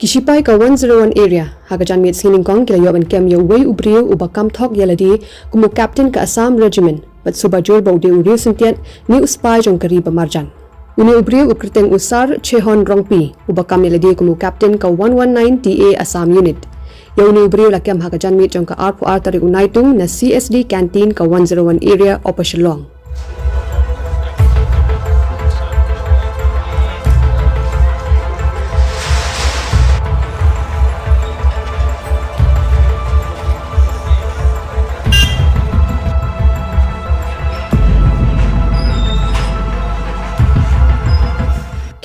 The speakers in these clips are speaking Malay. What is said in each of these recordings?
Shipai ka 101 area haga janmiet sining kong kila yoban kem yo uwei briew ubakam thok ialade kumu captain ka Assam Regiment but Suba jol bau de riewsyntiat ni uspai jong kariba marjan. Uni briew kyrteng Sar Chehon Rongpi ubakam ialade kumu captain ka 119 TA Assam Unit. Yo uni briew la kem haga janmiet jong ka tarik Naitung na CSD Canteen ka 101 area operation long.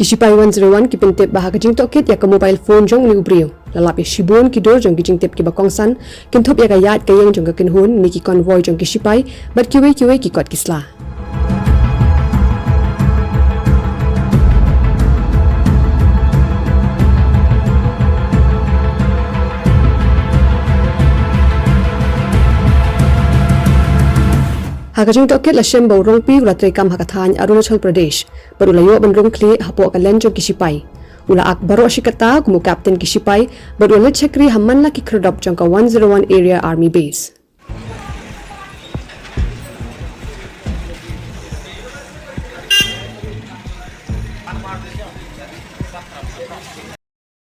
Shipai 101 ki pyntip bahaga jingtohkit ya ka mobile phone jong ni briew lalap ya shibun ki dor jong ki jingtip kiba kongsan kynthup ya ka yat kayeng jong ka kinhun ni ki convoy jong ki shipai bat kiwei ki kot kisla. Haga jingtohkit la shem bau Rongpi ula treikam haga thain Arunachal Pradesh baru layo ban rongkli hapo ka lenjo ki shipai ula ak baro shikata kumu captain ki shipai baru le chekri hamman la ki krdop jong ka 101 area army base.